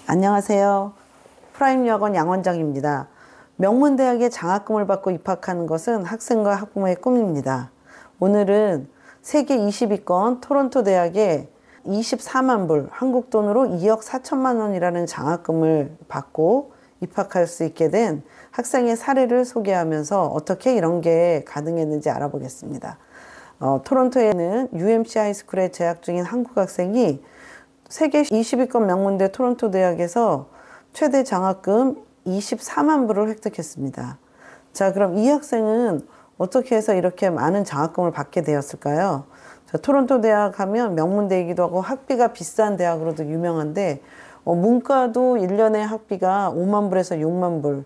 안녕하세요. 프라임여학원 양원장입니다. 명문대학에 장학금을 받고 입학하는 것은 학생과 학부모의 꿈입니다. 오늘은 세계 20위권 토론토 대학에 24만 불, 한국 돈으로 2억 4천만 원이라는 장학금을 받고 입학할 수 있게 된 학생의 사례를 소개하면서 어떻게 이런 게 가능했는지 알아보겠습니다. 토론토에는 UMC 하이스쿨에 재학 중인 한국 학생이 세계 20위권 명문대 토론토 대학에서 최대 장학금 24만 불을 획득했습니다. 자, 그럼 이 학생은 어떻게 해서 이렇게 많은 장학금을 받게 되었을까요? 자, 토론토 대학 하면 명문대이기도 하고 학비가 비싼 대학으로도 유명한데 문과도 1년에 학비가 5만 불에서 6만 불,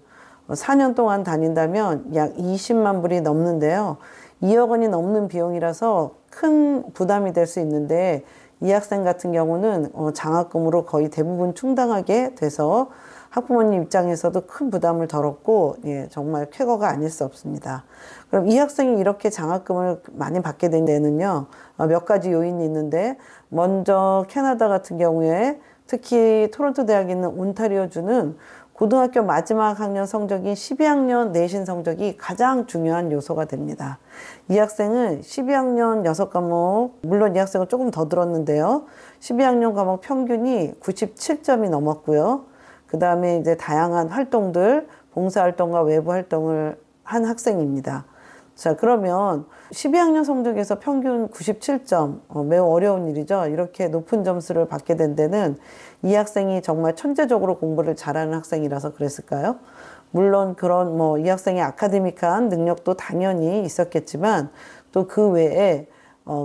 4년 동안 다닌다면 약 20만 불이 넘는데요. 2억 원이 넘는 비용이라서 큰 부담이 될 수 있는데 이 학생 같은 경우는 장학금으로 거의 대부분 충당하게 돼서 학부모님 입장에서도 큰 부담을 덜었고, 정말 쾌거가 아닐 수 없습니다. 그럼 이 학생이 이렇게 장학금을 많이 받게 된 데는요, 몇 가지 요인이 있는데, 먼저 캐나다 같은 경우에 특히 토론토 대학에 있는 온타리오주는 고등학교 마지막 학년 성적인 12학년 내신 성적이 가장 중요한 요소가 됩니다. 이 학생은 12학년 6과목, 물론 이 학생은 조금 더 들었는데요. 12학년 과목 평균이 97점이 넘었고요. 그 다음에 이제 다양한 활동들, 봉사활동과 외부 활동을 한 학생입니다. 자, 그러면 12학년 성적에서 평균 97점, 매우 어려운 일이죠. 이렇게 높은 점수를 받게 된 데는 이 학생이 정말 천재적으로 공부를 잘하는 학생이라서 그랬을까요? 물론 그런 이 학생의 아카데믹한 능력도 당연히 있었겠지만 또 그 외에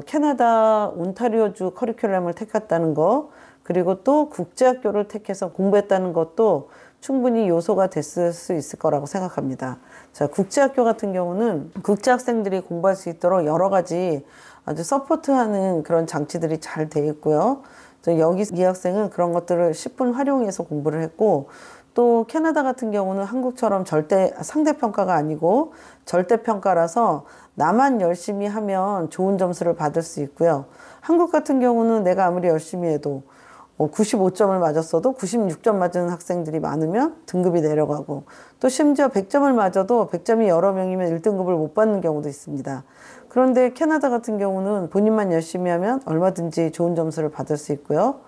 캐나다 온타리오주 커리큘럼을 택했다는 거, 그리고 또 국제학교를 택해서 공부했다는 것도 충분히 요소가 됐을 수 있을 거라고 생각합니다. 자, 국제학교 같은 경우는 국제학생들이 공부할 수 있도록 여러 가지 아주 서포트하는 그런 장치들이 잘 돼 있고요. 여기 이 학생은 그런 것들을 10분 활용해서 공부를 했고, 또 캐나다 같은 경우는 한국처럼 절대 상대평가가 아니고 절대평가라서 나만 열심히 하면 좋은 점수를 받을 수 있고요. 한국 같은 경우는 내가 아무리 열심히 해도 95점을 맞았어도 96점 맞은 학생들이 많으면 등급이 내려가고, 또 심지어 100점을 맞아도 100점이 여러 명이면 1등급을 못 받는 경우도 있습니다. 그런데 캐나다 같은 경우는 본인만 열심히 하면 얼마든지 좋은 점수를 받을 수 있고요.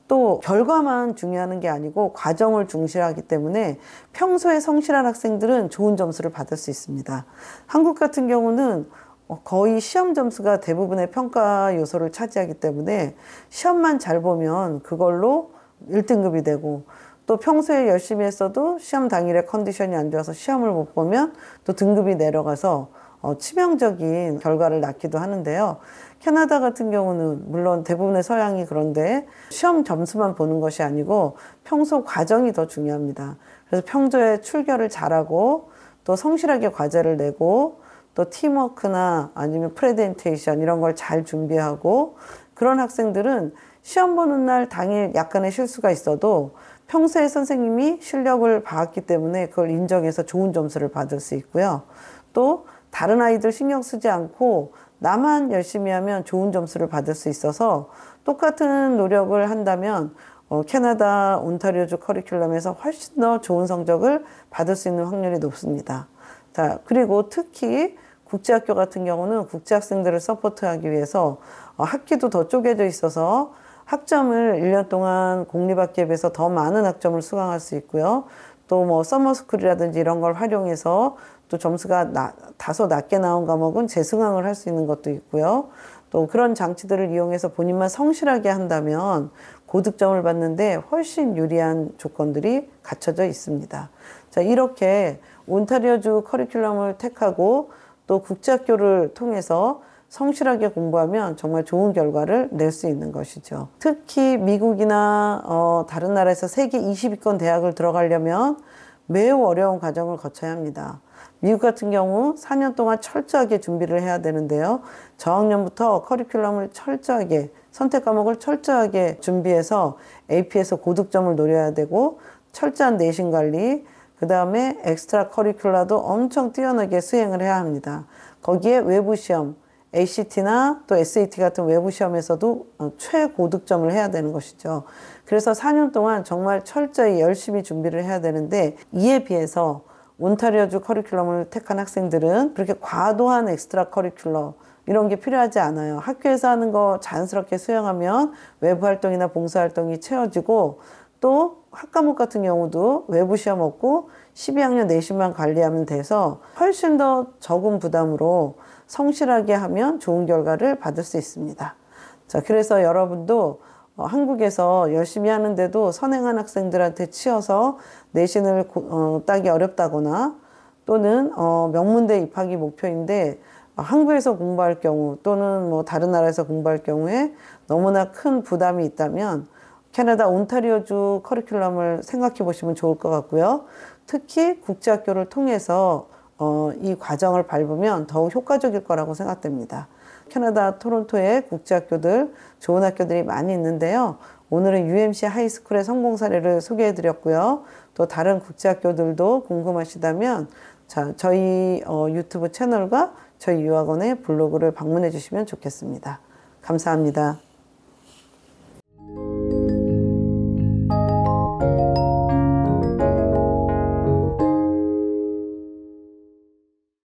또 결과만 중요한 게 아니고 과정을 중시하기 때문에 평소에 성실한 학생들은 좋은 점수를 받을 수 있습니다. 한국 같은 경우는 거의 시험 점수가 대부분의 평가 요소를 차지하기 때문에 시험만 잘 보면 그걸로 1등급이 되고, 또 평소에 열심히 했어도 시험 당일에 컨디션이 안 좋아서 시험을 못 보면 또 등급이 내려가서 치명적인 결과를 낳기도 하는데요. 캐나다 같은 경우는 물론 대부분의 서양이 그런데 시험 점수만 보는 것이 아니고 평소 과정이 더 중요합니다. 그래서 평소에 출결을 잘하고 또 성실하게 과제를 내고 또 팀워크나 아니면 프레젠테이션 이런 걸 잘 준비하고, 그런 학생들은 시험 보는 날 당일 약간의 실수가 있어도 평소에 선생님이 실력을 봐왔기 때문에 그걸 인정해서 좋은 점수를 받을 수 있고요. 또 다른 아이들 신경 쓰지 않고 나만 열심히 하면 좋은 점수를 받을 수 있어서 똑같은 노력을 한다면 캐나다 온타리오주 커리큘럼에서 훨씬 더 좋은 성적을 받을 수 있는 확률이 높습니다. 자, 그리고 특히 국제학교 같은 경우는 국제학생들을 서포트하기 위해서 학기도 더 쪼개져 있어서 학점을 1년 동안 공립학기에 비해서 더 많은 학점을 수강할 수 있고요. 또 서머스쿨이라든지 이런 걸 활용해서 또 점수가 다소 낮게 나온 과목은 재승강을 할 수 있는 것도 있고요. 또 그런 장치들을 이용해서 본인만 성실하게 한다면 고득점을 받는데 훨씬 유리한 조건들이 갖춰져 있습니다. 자, 이렇게 온타리오주 커리큘럼을 택하고 또 국제학교를 통해서 성실하게 공부하면 정말 좋은 결과를 낼 수 있는 것이죠. 특히 미국이나 다른 나라에서 세계 20위권 대학을 들어가려면 매우 어려운 과정을 거쳐야 합니다. 미국 같은 경우 4년 동안 철저하게 준비를 해야 되는데요. 저학년부터 커리큘럼을 철저하게, 선택 과목을 철저하게 준비해서 AP에서 고득점을 노려야 되고, 철저한 내신 관리, 그 다음에 엑스트라 커리큘라도 엄청 뛰어나게 수행을 해야 합니다. 거기에 외부 시험, ACT나 또 SAT 같은 외부 시험에서도 최고득점을 해야 되는 것이죠. 그래서 4년 동안 정말 철저히 열심히 준비를 해야 되는데, 이에 비해서 온타리오주 커리큘럼을 택한 학생들은 그렇게 과도한 엑스트라 커리큘럼 이런 게 필요하지 않아요. 학교에서 하는 거 자연스럽게 수행하면 외부 활동이나 봉사 활동이 채워지고, 또 학과목 같은 경우도 외부 시험 없고 12학년 내신만 관리하면 돼서 훨씬 더 적은 부담으로 성실하게 하면 좋은 결과를 받을 수 있습니다. 자, 그래서 여러분도 한국에서 열심히 하는데도 선행한 학생들한테 치여서 내신을 따기 어렵다거나, 또는 명문대 입학이 목표인데 한국에서 공부할 경우 또는 뭐 다른 나라에서 공부할 경우에 너무나 큰 부담이 있다면 캐나다 온타리오주 커리큘럼을 생각해 보시면 좋을 것 같고요. 특히 국제학교를 통해서 이 과정을 밟으면 더욱 효과적일 거라고 생각됩니다. 캐나다 토론토에 국제학교들, 좋은 학교들이 많이 있는데요. 오늘은 UMC 하이스쿨의 성공 사례를 소개해 드렸고요. 또 다른 국제학교들도 궁금하시다면 저희 유튜브 채널과 저희 유학원의 블로그를 방문해 주시면 좋겠습니다. 감사합니다.